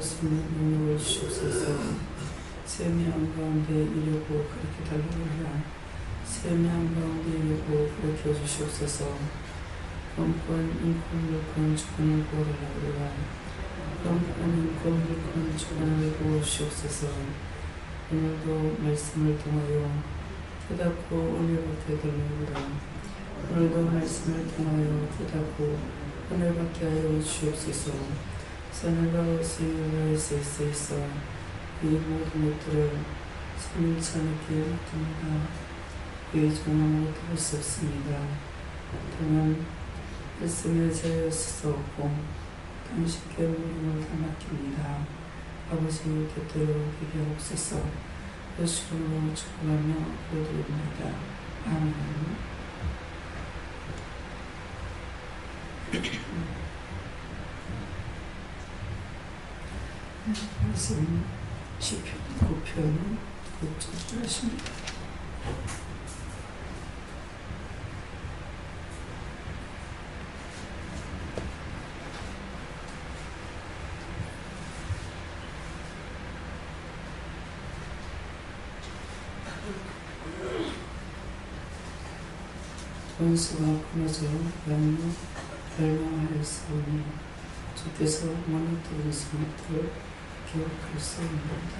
수 있는 능력을 주옵소서. 세미한 가운데 이르고 가르쳐 달라고라. 세미한 가운데 이르고 가르쳐 주시옵소서. 건권 인권 물권 주권을 구하라고라. 건권 인권 물권 주권을 구하시옵소서. 오늘도 말씀을 통하여 깨닫고 은혜 받게 되는구나. 오늘도 말씀을 통하여 깨닫고 은혜 받게 하여 주옵소서. 선을 수행할 수 있어 이 모든 것들을 성령님께 맡깁니다. 이 종함으로 들을 수 없습니다. 또한 말씀에 자유할 수 없고 당신께 모든 걸 다 맡깁니다. 아버지 곁으로 오게 하옵소서. 예수님으로 축복하며 기도드립니다. 아멘. 말씀 시편 9편 9절 하십니다. 원수가 끊어져 멸망하였사오니 주께서 무너뜨린 성읍들을 기억할 수 없습니다.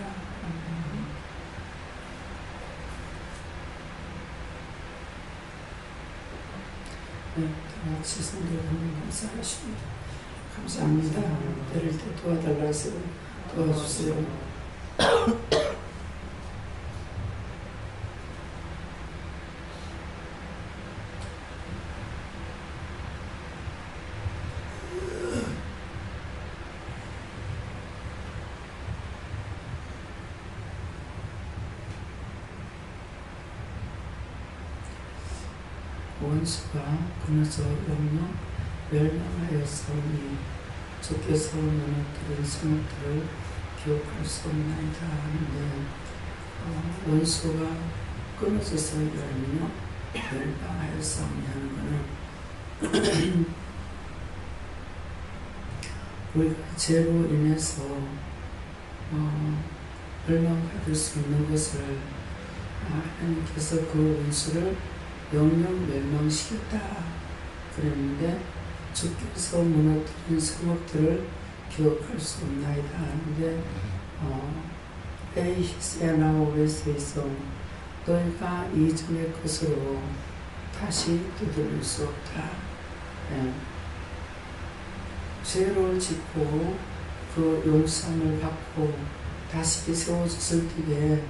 네, 다 같이 성도님 감사하십니다. 감사합니다. 때릴 때 도와달라 해서 도와주세요. 원수가 끊어져 멸망하였사오니 주께서 무너뜨린 성읍들을 기억할 수 없나이다 하는데 원수가 끊어져서 멸망하였사오니 하는 것은 우리가 죄로 인해서 멸망받을 수 있는 것을 하나님께서 그 원수를 영영 멸망시켰다 그랬는데 주께서 무너뜨린 성읍들을 기억할 수 없나이다 하는데 에이히세나오베스에서 너희가 이전의 것으로 다시 되돌릴 수 없다. 죄를 짓고 그 용서함을 받고 다시 세워졌을 때에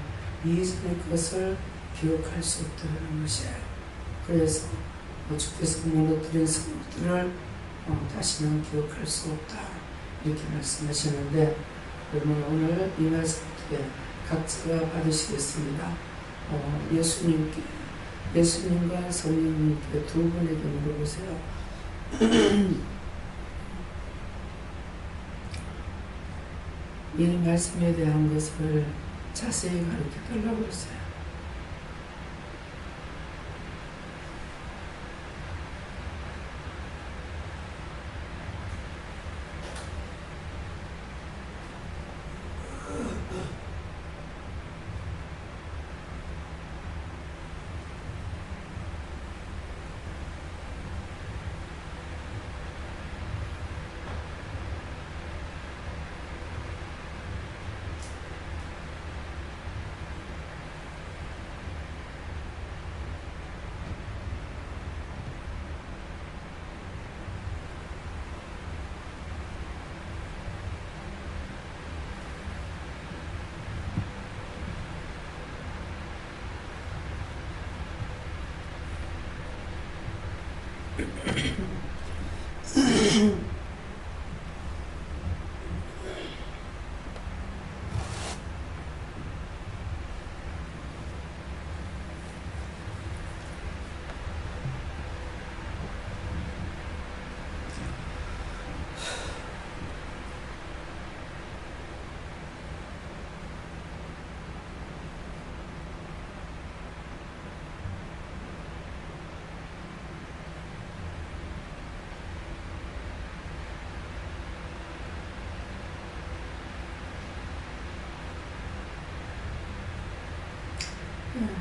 이전의 것을 기억할 수 없다는 것이에요. 그래서 주께서 무너뜨린 성읍들을 다시는 기억할 수 없다 이렇게 말씀하시는데 그러면 오늘 이 말씀에 각자가 받으시겠습니다. 예수님과 성령님께 두 분에게 물어보세요. 이 말씀에 대한 것을 자세히 가르쳐 달라고 했어요.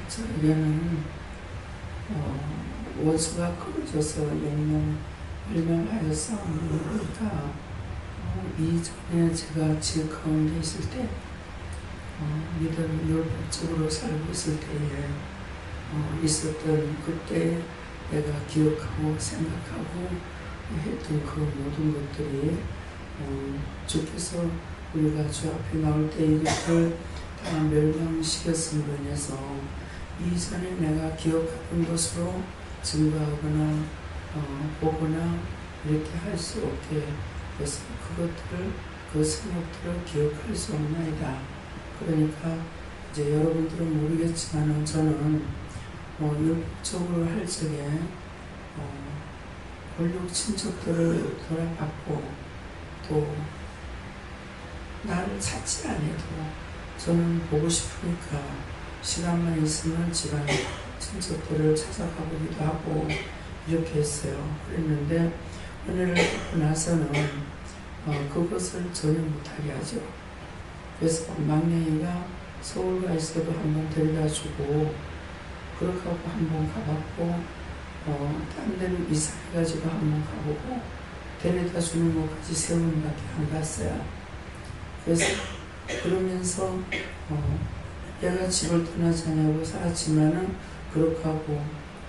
저에게는 원수가 끊어져서 멸망하여서 그러니까 이전에 제가 지역 가운데 있을 때 믿음 율법적으로 살고 있을 때에 있었던 그때 내가 기억하고 생각하고 했던 그 모든 것들이 주께서 우리가 주 앞에 나올 때 이것을 다 멸망시켰음으로 인해서 이전에 내가 기억하던 것으로 증거하거나 보거나 이렇게 할 수 없게 해서 그것들을 그 성역들을 기억할 수 없나이다. 그러니까 이제 여러분들은 모르겠지만 저는 율법적으로 할 적에 권력 친척들을 돌아봤고 또 나를 찾지 않아도 저는 보고 싶으니까 시간만 있으면 집안 친척들을 찾아가보기도 하고 이렇게 했어요. 그랬는데 은혜를 받고 나서는 그것을 전혀 못하게 하죠. 그래서 막내이가 서울 가 있어도 한번 데려다 주고 그렇게 하고 한번 가봤고 딴 데로 이사해가지고 한번 가보고 데려다 주는 것까지 3번밖에 안 갔어요. 그래서 그러면서 내가 집을 떠나지 않냐고 살았지만은 그렇게 하고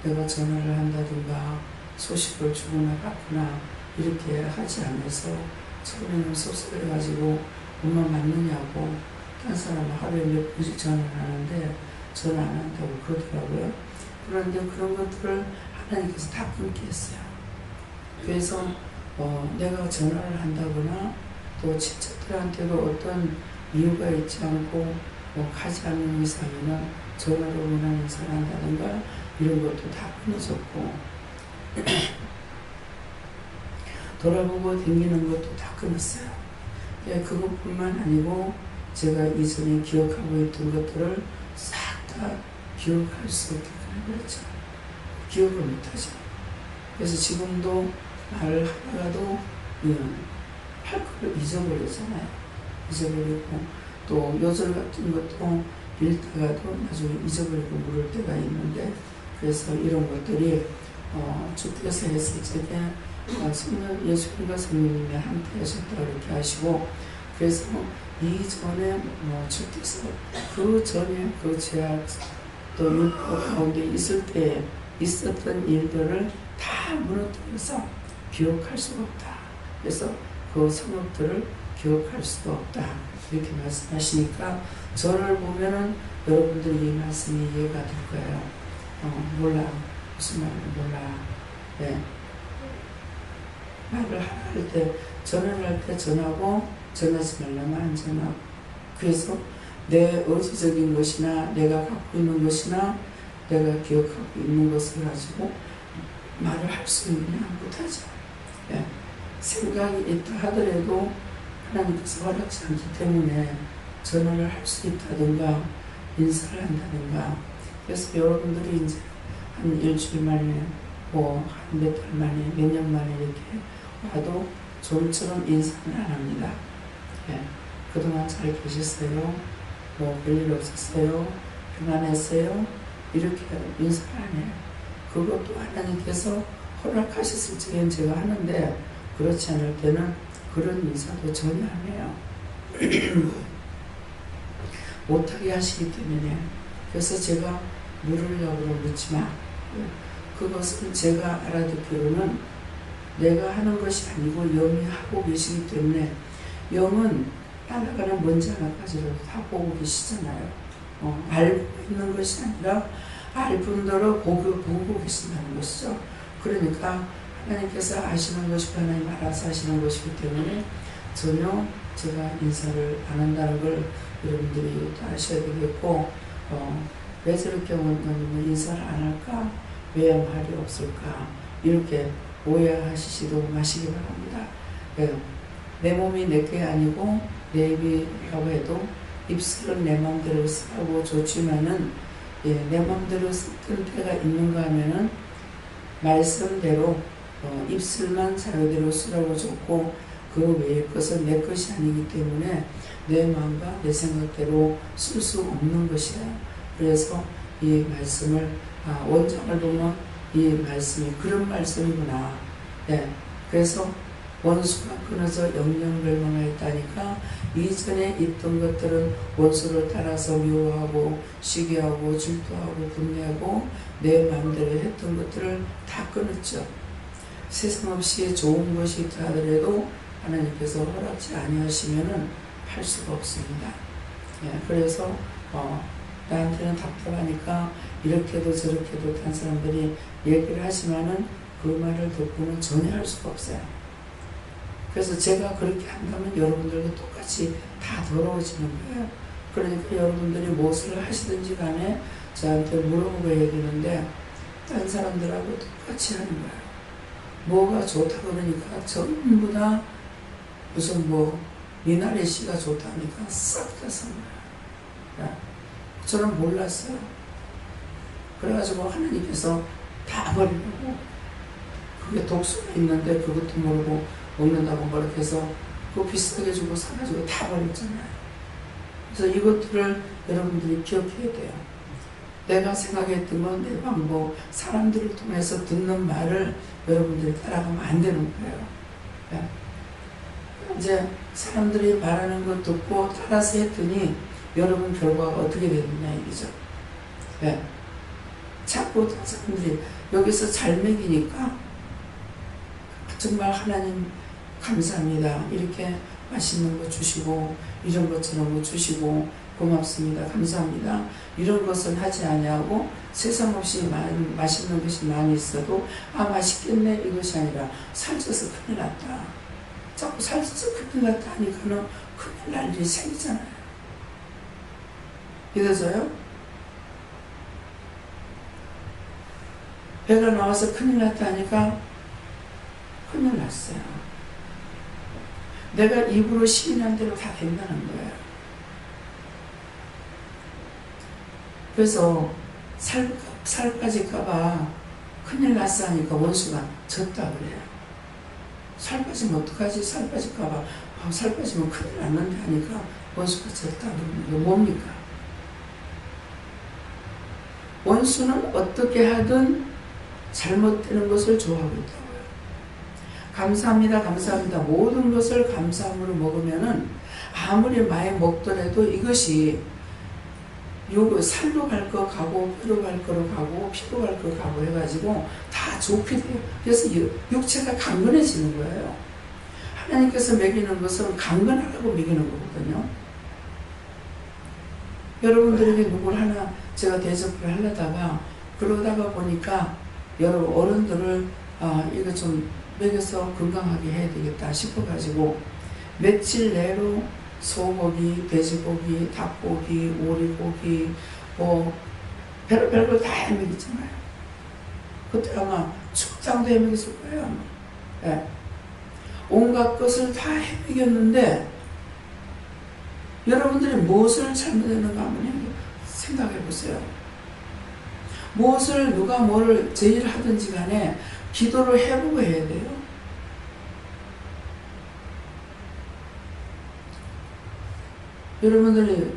내가 전화를 한다든가 소식을 주거나 받거나 이렇게 하지 않아서 처음에는 섭섭해가지고 엄마 맞느냐고 딴 사람은 하루에 몇 번씩 전화를 하는데 전화 안 한다고 그러더라고요. 그런데 그런 것들을 하나님께서 다 끊게 했어요. 그래서 내가 전화를 한다거나 또 친척들한테도 어떤 이유가 있지 않고 가지 않는 이상에는 전화로 원하는 인사를 한다든가 이런 것도 다 끊어졌고 돌아보고 다니는 것도 다 끊었어요. 그것뿐만 아니고 제가 이전에 기억하고 있던 것들을 싹 다 기억할 수 없게 그랬죠. 기억을 못하죠. 그래서 지금도 말을 하다가도 할 걸 잊어버리잖아요. 잊어버리고 또 요절 같은 것도 읽다가도 나중에 잊어버리고 물을 때가 있는데 그래서 이런 것들이 주께서 했을 적에 성령 예수님과 성령님이 함께 하셨다 이렇게 하시고 그래서 이전에 주께서 그 전에 그 죄악 또 율법 가운데 있을 때 있었던 일들을 다 무너뜨려서 기억할 수가 없다. 그래서 그 성역들을 기억할 수가 없다. 이렇게 말씀하시니까 저를 보면은 여러분들이 이 말씀이 이해가 될 거예요. 몰라. 무슨 말인지 몰라. 네. 말을 할 때, 전화를 할 때 전하고, 전하지 말라면 안 전하고. 그래서 내 의지적인 것이나 내가 갖고 있는 것이나 내가 기억하고 있는 것을 가지고 말을 할 수 있느냐 못하죠. 네. 생각이 있다 하더라도 하나님께서 허락지 않기 때문에 전화를 할 수 있다든가 인사를 한다든가 그래서 여러분들이 이제 한 일주일 만에 한 몇 달 만에 몇 년 만에 이렇게 와도 좀처럼 인사는 안 합니다. 예. 그동안 잘 계셨어요? 별일 없었어요? 평안했어요? 이렇게 인사를 안 해요. 그것도 하나님께서 허락하셨을 적엔 제가 하는데 그렇지 않을 때는 그런 인사도 전혀 안 해요. 못하게 하시기 때문에 그래서 제가 물으려고 묻지 마. 그것은 제가 알아듣기로는 내가 하는 것이 아니고 영이 하고 계시기 때문에 영은 따라가는 먼지 하나까지도 다 보고 계시잖아요. 알고 있는 것이 아니라 알 뿐더러 보고 계신다는 것이죠. 그러니까 하나님께서 아시는 것이고 하나님 알아서 하시는 것이기 때문에 전혀 제가 인사를 안 한다는 걸 여러분들이 또 아셔야 되겠고 왜 저렇게 인사를 안 할까? 왜 말이 없을까? 이렇게 오해하시지도 마시기 바랍니다. 내 몸이 내 게 아니고 내 입이라고 해도 입술은 내 마음대로 쓰라고 좋지만은 내 마음대로 쓰던 때가 있는가 하면은 말씀대로 입술만 자유대로 쓰라고 좋고 그 외의 것은 내 것이 아니기 때문에 내 마음과 내 생각대로 쓸 수 없는 것이에요. 그래서 이 말씀을 원장을 보면 이 말씀이 그런 말씀이구나. 네. 그래서 원수가 끊어져 영영멸망하였다니까 이전에 있던 것들은 원수를 따라서 미워하고 시기하고 질투하고 분내하고 내 마음대로 했던 것들을 다 끊었죠. 세상 없이 좋은 것이 있다 하더라도 하나님께서 허락지 아니하시면은 할 수가 없습니다. 예, 그래서 나한테는 답답하니까 이렇게도 저렇게도 한 사람들이 얘기를 하지만은 그 말을 듣고는 전혀 할 수가 없어요. 그래서 제가 그렇게 한다면 여러분들도 똑같이 다 더러워지는 거예요. 그러니까 여러분들이 무엇을 하시든지 간에 저한테 물어보게 되는데 딴 사람들하고 똑같이 하는 거예요. 뭐가 좋다 그러니까 전부 다 무슨 미나리 씨가 좋다니까 싹 다 산 거예요. 저는 몰랐어요. 그래가지고 하나님께서 다 버리려고 그게 독소가 있는데 그것도 모르고 먹는다고 그렇게 해서 그거 비싸게 주고 사가지고 다 버렸잖아요. 그래서 이것들을 여러분들이 기억해야 돼요. 내가 생각했던 건 내 방법, 사람들을 통해서 듣는 말을 여러분들이 따라가면 안 되는 거예요. 네. 이제 사람들이 말하는 거 듣고 따라서 했더니 여러분 결과가 어떻게 되느냐 이거죠. 네. 자꾸 사람들이 여기서 잘 먹이니까 정말 하나님 감사합니다. 이렇게 맛있는 거 주시고 이런 것처럼 주시고 고맙습니다. 감사합니다. 이런 것은 하지 아니하고 세상 없이 맛있는 것이 많이 있어도 맛있겠네 이것이 아니라 살쪄서 큰일 났다. 자꾸 살쪄서 큰일 났다 하니까는 큰일 날 일이 생기잖아요. 믿어져요? 배가 나와서 큰일 났다 하니까 큰일 났어요. 내가 입으로 시인한 대로 다 된다는 거예요. 그래서 살 빠질까봐 큰일 났어 하니까 원수가 졌다 그래요. 살 빠지면 어떡하지? 살 빠질까봐 살 빠지면 큰일 났는데 하니까 원수가 졌다 그러는 게 뭡니까? 원수는 어떻게 하든 잘못되는 것을 좋아하고 있다고요. 감사합니다. 감사합니다. 모든 것을 감사함으로 먹으면은 아무리 많이 먹더라도 이것이 살로 갈 거 가고 뼈로 갈 거로 가고 피로 갈 거 가고 해가지고 다 좋게 돼요. 그래서 육체가 강건해지는 거예요. 하나님께서 먹이는 것은 강건하라고 먹이는 거거든요. 여러분들에게 누굴 하나 제가 대접을 하려다가 그러다가 보니까 여러 어른들을 이거 좀 먹여서 건강하게 해야 되겠다 싶어가지고 며칠 내로 소고기, 돼지고기, 닭고기, 오리고기 별걸 다 해먹이잖아요. 그때 아마 축장도 해먹였을 거예요. 네. 온갖 것을 다 해먹였는데 여러분들이 무엇을 잘못했는가 한번 생각해 보세요. 무엇을 누가 뭐를 제의를 하든지 간에 기도를 해보고 해야 돼요. 여러분들이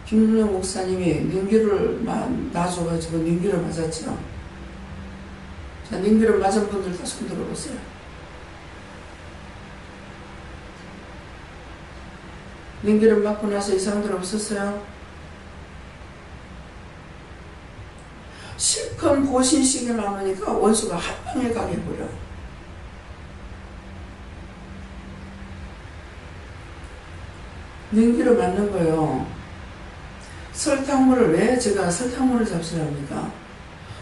김윤영 목사님이 능기를 놔줘가지고 능기를 맞았죠. 자, 능기를 맞은 분들 다 손 들어보세요. 능기를 맞고 나서 이상들 없었어요? 실컷 보신식이 나오니까 원수가 한 방에 가게 해버려. 능기를 맞는 거예요. 설탕물을 왜 제가 설탕물을 잡수랍니까?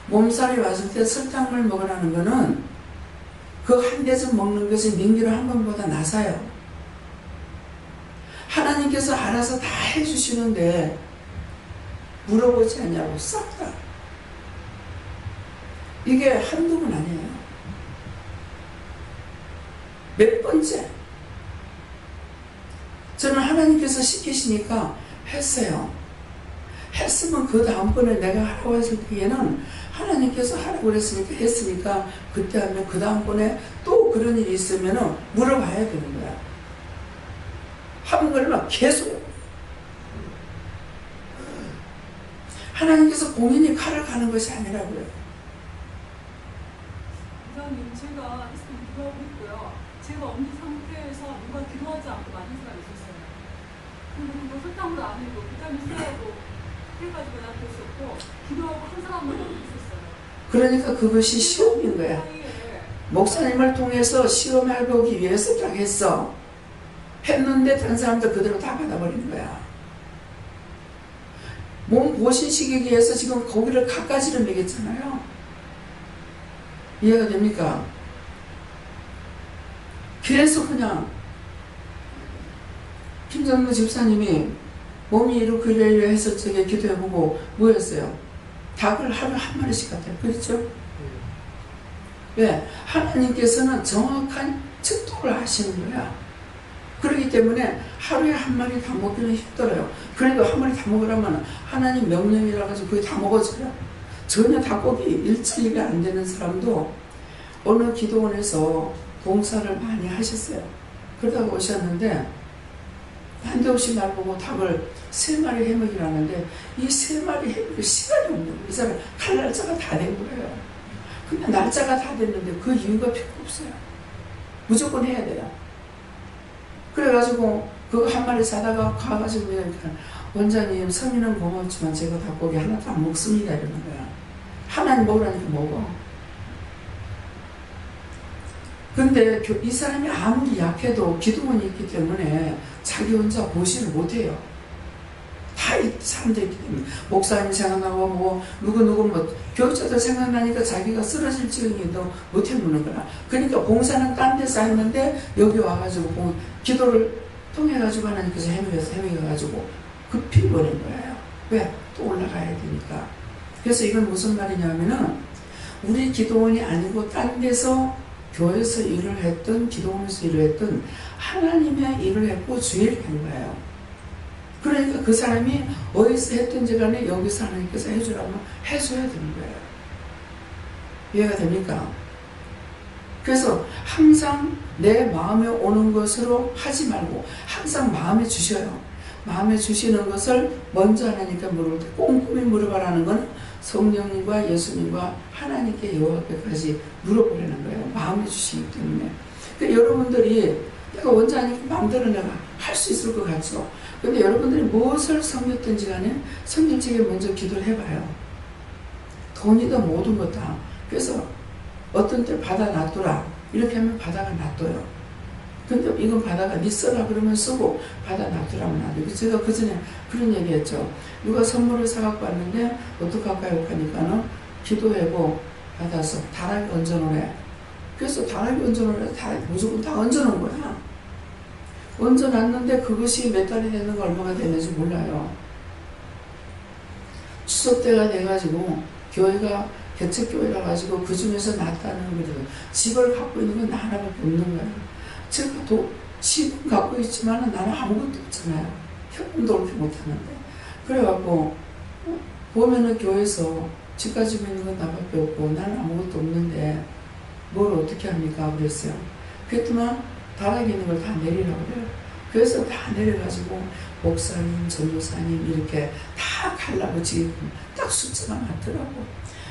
몸살이 왔을 때 설탕물 먹으라는 거는 그 한 대접 먹는 것이 능기를 한 번보다 나사요. 하나님께서 알아서 다 해주시는데 물어보지 않냐고 싹 다. 이게 한두 번 아니에요. 몇 번째. 저는 하나님께서 시키시니까 했어요. 했으면 그 다음번에 내가 하라고 했을 때에는 하나님께서 하라고 그랬으니까 했으니까 그때 하면 그 다음번에 또 그런 일이 있으면 물어봐야 되는 거야. 하는 걸 막 계속. 하나님께서 공인이 칼을 가는 것이 아니라고요. 부장님, 제가 있으면 기도하고 있고요. 제가 없는 상태에서 누가 기도하지 않고 맞은 사람이 있었어요. 근데 그거 설탕도 아니고 비타민 C라고 해가지고 나한테 있었고 기도하고 한 사람만 있었어요. 그러니까 그것이 시험인 거야. 목사님을 통해서 시험해보기 위해서 딱 했어. 했는데 다른 사람들 그대로 다 받아버리는 거야. 몸 보신시키기 위해서 지금 고기를 갖가지를 먹였잖아요. 이해가 됩니까? 그래서 그냥 김정무 집사님이 몸이 이렇게 이래 해서 저게 기도해보고 뭐였어요? 닭을 하루에 한 마리씩 갖다 그랬죠? 왜? 하나님께서는 정확한 측도를 하시는 거야. 그렇기 때문에 하루에 한 마리 다 먹기는 힘들어요. 그래도 한 마리 다 먹으라면 하나님 명령이라 가지고 거의 다 먹어줘요. 전혀 닭고기 일주일이 안 되는 사람도 어느 기도원에서 봉사를 많이 하셨어요. 그러다가 오셨는데 한데 없이 날 보고 닭을 3마리 해먹이라는데 이 3마리 해먹을 시간이 없는 거예요. 이 사람 갈 날짜가 다 된 거예요. 근데 날짜가 다 됐는데 그 이유가 필요 없어요. 무조건 해야 돼요. 그래가지고 그거 한 마리 사다가 가가지고 그러니까 원장님 성의는 고맙지만 제가 닭고기 하나도 안 먹습니다 이러는 거야. 하나님 먹으라니까 먹어. 근데 이 사람이 아무리 약해도 기도원이 있기 때문에 자기 혼자 보시를 못해요. 다 사람들이 있기 때문에 목사님 생각나고 뭐 누구 뭐 교육자들 생각나니까 자기가 쓰러질 지경이도 못 해보는 거라. 그러니까 봉사는 딴 데서 했는데 여기 와가지고 기도를 통해가지고 하나님께서 헤매가지고 급히 버린 거예요. 왜? 또 올라가야 되니까. 그래서 이건 무슨 말이냐면은 우리 기도원이 아니고 딴 데서 교회에서 일을 했던 기도원에서 일을 했던 하나님의 일을 했고 주의를 한 거예요. 그러니까 그 사람이 어디서 했든지 간에 여기서 하나님께서 해주라면 해줘야 되는 거예요. 이해가 됩니까? 그래서 항상 내 마음에 오는 것으로 하지 말고 항상 마음에 주셔요. 마음에 주시는 것을 먼저 하나님께 물을 때 꼼꼼히 물어봐라는 건 성령님과 예수님과 하나님께 여호와 앞에까지 물어보라는 거예요. 마음에 주시기 때문에. 그러니까 여러분들이 내가 원장님 마음대로 내가 할 수 있을 것 같죠. 근데 여러분들이 무엇을 섬겼든지 간에 성경책에 먼저 기도를 해봐요. 돈이든 모든 것 다. 그래서 어떤 때 받아 놔두라. 이렇게 하면 받아가 놔둬요. 근데 이건 받아가 니 써라 그러면 쓰고 받아 놔두라면 안 돼. 제가 그 전에 그런 얘기 했죠. 누가 선물을 사갖고 왔는데 어떡할까요? 하니까는 기도하고 받아서 다락에 얹어놓으래. 그래서 다락에 얹어놓으래. 무조건 다 얹어놓은 거야. 얹어놨는데 그것이 몇 달이 됐는가 얼마가 됐는지 몰라요. 추석 때가 돼가지고 교회가 개척교회라 가지고 그 중에서 낫다는 거거든요. 집을 갖고 있는 건 나 하나밖에 없는 거예요. 제가 집은 갖고 있지만 나는 아무것도 없잖아요. 현금도 그렇게 못하는데. 그래갖고 보면은 교회에서 집 가지고 있는 건 나밖에 없고 나는 아무것도 없는데 뭘 어떻게 합니까? 그랬어요. 그랬더니 다락에 있는 걸 다 내리라고 그래요. 그래서 다 내려가지고 목사님, 전도사님 이렇게 다 갈라붙이게 딱 숫자가 맞더라고.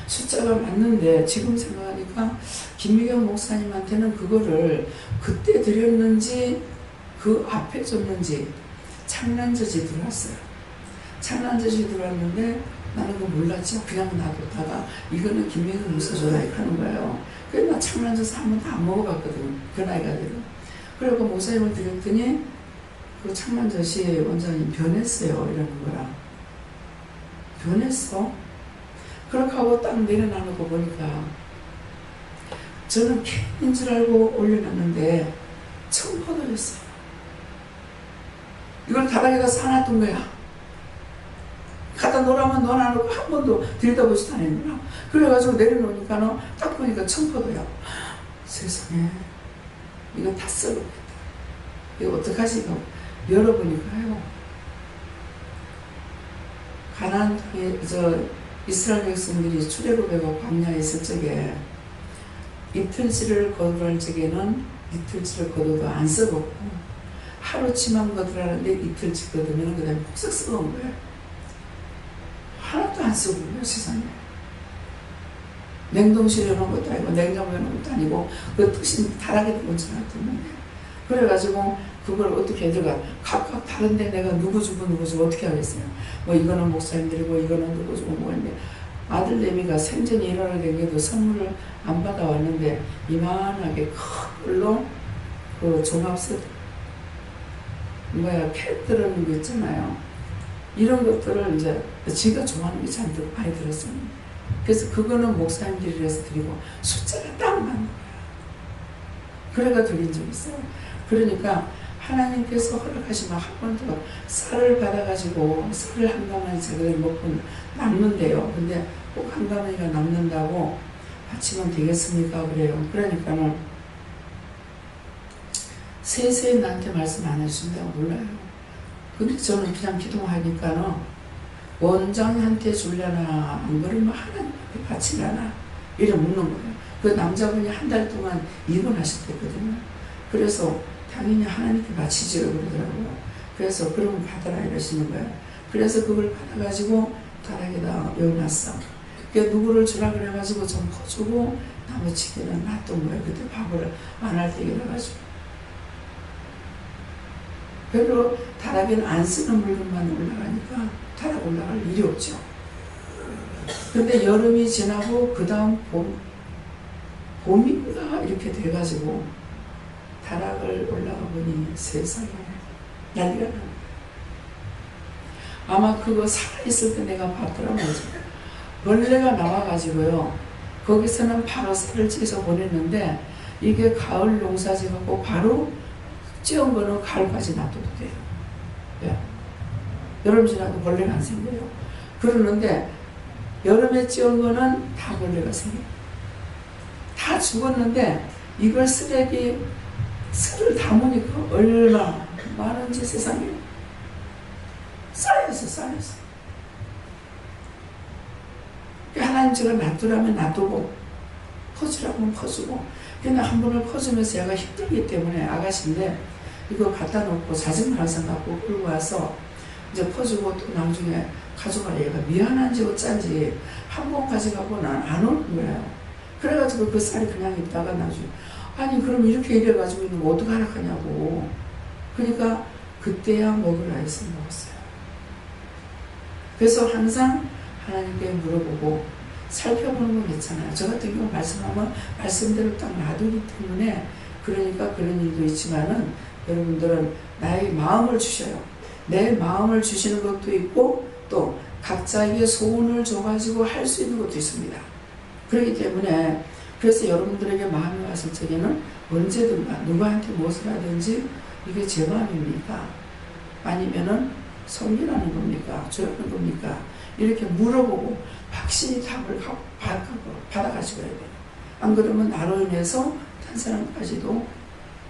숫자가 맞는데 지금 생각하니까 김미경 목사님한테는 그거를 그때 드렸는지 그 앞에 줬는지 창란젓이 들어왔어요. 창란젓이 들어왔는데 나는 그거 몰랐지. 그냥 놔뒀다가 이거는 김미경 목사 줘라 이렇게 하는 거예요. 그래서 나 창란젓 한 번도 안 먹어봤거든. 그 나이가 돼도. 그리고 목사님을 드렸더니 그 창란젓이 원장님 변했어요 이러는 거야. 변했어? 그렇게 하고 딱 내려놔놓고 보니까 저는 캔인 줄 알고 올려놨는데 청포도였어요. 이걸 다락에 가서 하나 둔 거야. 갖다 놓으라면 넣어놔놓고 한 번도 들여다보지도 않았구나. 그래가지고 내려놓으니까 딱 보니까 청포도야. 세상에 이거 다 썩었겠다. 이거 어떡하지? 이거 열어보니까요. 가나안 땅에 이스라엘 백성들이 출애굽하고 광야에 있을 적에 이틀치를 거두할 적에는 이틀치를 거둬도 안 썩었고 하루치만 거두라는데 이틀치 거두면 그 다음에 폭삭 썩은 거예요. 하나도 하나도 안 쓰고 그래요, 세상에. 냉동실에 놓은 것도 아니고 냉장고에 놓은 것도 아니고 그 뜻이 다르게 된 건줄 알았는데 그래가지고 그걸 어떻게 들어가 각각 다른데 내가 누구 주고 어떻게 하겠어요. 뭐 이거는 목사님들이고 이거는 누구 주고 뭐 했는데 아들 내미가 생전에 일어나게 된 게도 선물을 안 받아왔는데 이만하게 큰 걸로 그 종합세트 캔 들어있는 거 있잖아요. 이런 것들을 이제 지가 좋아하는 게 잔뜩 많이 들었어요. 그래서 그거는 목사님들이 해서 드리고 숫자가 딱 맞는 거야. 그래가 드린 적이 있어요. 그러니까 하나님께서 허락하시면 한 번 더 쌀을 받아가지고 쌀을 한 가마니 제가 먹고 남는데요. 근데 꼭 한 가마니가 남는다고 바치면 되겠습니까? 그래요. 그러니까는 세세히 나한테 말씀 안 해주신다고 몰라요. 근데 저는 그냥 기도하니까는 원장한테 줄려나 안 그러면 하나님한테 바치려나 이래 묻는 거예요. 그 남자분이 한 달 동안 입원하셨거든요. 그래서 당연히 하나님께 바치지요 그러더라고요. 그래서 그러면 받아라 이러시는 거예요. 그래서 그걸 받아가지고 다락에다 여놨어. 그러니까 누구를 주라 그래가지고 좀 퍼주고 나머지는 놨던 거예요. 그때 밥을 안 할 때 이래가지고. 별로 다락에는 안 쓰는 물건만 올라가니까 다락 올라갈 일이 없죠. 근데 여름이 지나고 그 다음 봄인가 이렇게 돼가지고 다락을 올라가 보니 세상에 난리가 나요. 아마 그거 살아있을 때 내가 봤더라고요. 벌레가 나와가지고요. 거기서는 바로 쌀을 찌서 보냈는데 이게 가을 농사지 갖고 바로 찌은 거는 가을까지 놔둬도 돼요. 예. 여름 지나도 벌레가 안 생겨요. 그러는데 여름에 찌은 거는 다 벌레가 생겨요. 다 죽었는데 이걸 쓰레기 쓸을 담으니까 얼마나 많은지 세상에 쌓였어. 하나님 제가 놔두라면 놔두고 퍼주라면 퍼주고 그냥 한 번을 퍼주면서 얘가 힘들기 때문에 아가씨인데 이거 갖다 놓고 자전거 항상 갖고 끌고 와서 이제 퍼주고 또 나중에 가져가라. 얘가 미안한지 어쩐지 한 번 가져가고 난 안 오는 거예요. 그래가지고 그 쌀이 그냥 있다가 나중에 아니 그럼 이렇게 이래가지고 있는 거 어떡하라 하냐고. 그러니까 그때야 먹으라 해서 먹었어요. 그래서 항상 하나님께 물어보고 살펴보는 건 괜찮아요. 저 같은 경우 말씀하면 말씀대로 딱 놔두기 때문에 그러니까 그런 일도 있지만은 여러분들은 나의 마음을 주셔요. 내 마음을 주시는 것도 있고 또 각자에게 소원을 줘가지고 할 수 있는 것도 있습니다. 그렇기 때문에 그래서 여러분들에게 마음이 왔을 적에는 언제든가 누구한테 무엇을 하든지 이게 제 마음입니까? 아니면은 성기라는 겁니까? 주라는 겁니까? 이렇게 물어보고 확신이 답을 받아가지고 해야 돼요. 안 그러면 나로 인해서 한 사람까지도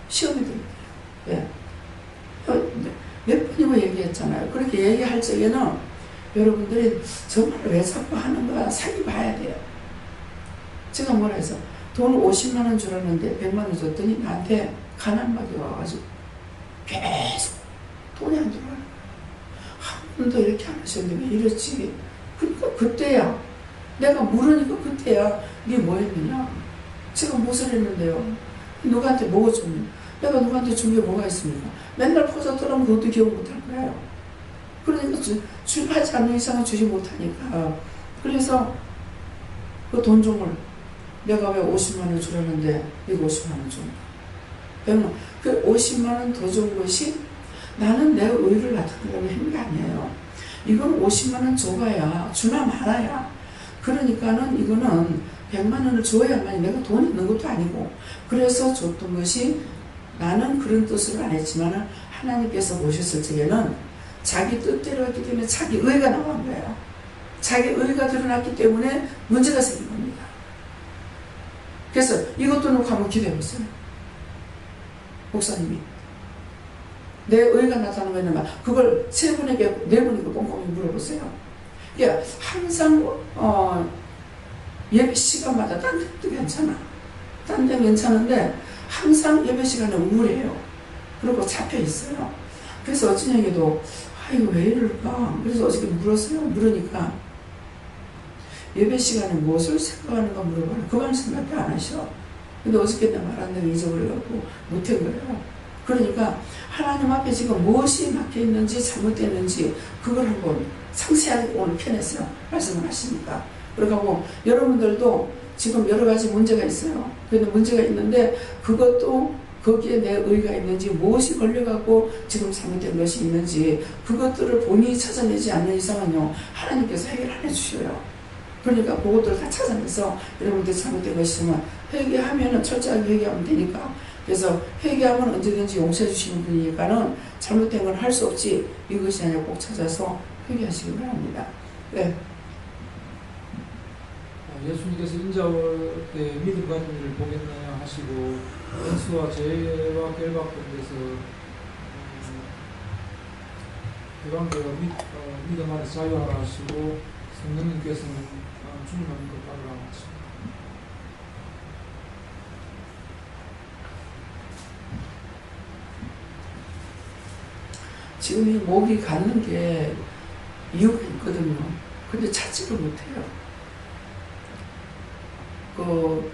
시험이 됩니다. 예. 몇 번이고 얘기했잖아요. 그렇게 얘기할 적에는 여러분들이 정말 왜 자꾸 하는가 살펴봐야 돼요. 제가 뭐라 해서 돈 50만 원 줄었는데 100만 원 줬더니 나한테 가난막이 와가지고 계속 돈이 안 들어가는 거야. 한 번도 이렇게 안 하셨는데 왜 이랬지? 그러니까 그때야. 내가 물으니까 그때야. 이게 뭐 했느냐? 제가 무엇을 했는데요? 누구한테 뭐가 줬느냐? 내가 누구한테 준 게 뭐가 있습니까? 맨날 퍼졌더라면 그것도 기억 못할 거예요. 그러니까 하지 않는 이상은 주지 못하니까. 그래서 그 돈종을 내가 왜 50만 원 주려는데 이거 50만 원 준 거야. 그 50만 원 더 준 것이 나는 내 의를 나타내려고 한 게 아니에요. 이건 50만 원 줘봐야 주나 말아야. 그러니까는 이거는 100만 원을 줘야만 내가 돈이 있는 것도 아니고 그래서 줬던 것이 나는 그런 뜻으로 안 했지만 하나님께서 보셨을 적에는 자기 뜻대로 했기 때문에 자기 의가 나온 거예요. 자기 의가 드러났기 때문에 문제가 생긴 겁니다. 그래서 이것도 놓고 한번 기도해보세요. 목사님이 내 의가 나타나는 거냐면 그걸 세 분에게 네 분에게 꼼꼼히 물어보세요. 예, 항상 예배 시간마다 딴 데도 괜찮아. 딴 데는 괜찮은데 항상 예배 시간에 우울해요. 그리고 잡혀 있어요. 그래서 어쩌냐기도 이거 왜 이럴까? 그래서 어저께 물었어요. 물으니까 예배 시간에 무엇을 생각하는가 물어봐요. 그건 생각도 안 하셔. 근데 어저께 내가 말한 대로 잊어버려갖고 못한 거예요. 그러니까 하나님 앞에 지금 무엇이 막혀 있는지 잘못됐는지 그걸 한번 상세하게 오늘 펴냈어요. 말씀을 하시니까. 그러고 여러분들도 지금 여러 가지 문제가 있어요. 그런데 문제가 있는데 그것도 거기에 내 의가 있는지 무엇이 걸려갖고 지금 잘못된 것이 있는지 그것들을 본인이 찾아내지 않는 이상은요 하나님께서 해결 안 해주셔요. 그러니까 그것들을 다 찾아내서 여러분들 잘못된 것이 있으면 회개하면은 철저하게 회개하면 되니까 그래서 회개하면 언제든지 용서해 주시는 분이니까는 잘못된 건 할 수 없지 이것이 아니라 꼭 찾아서 회개하시기 바랍니다. 네. 예수님께서 인자올 때 믿음 가진 일을 보겠느냐 하시고 원수와 죄와 결박 가운데서 해방되어 믿음 안에서 자유하라 하시고 성령님께서는 주님하는 것 따르라 하십니다. 지금 이 목이 가는 게 이유가 있거든요. 근데 찾지를 못해요. 그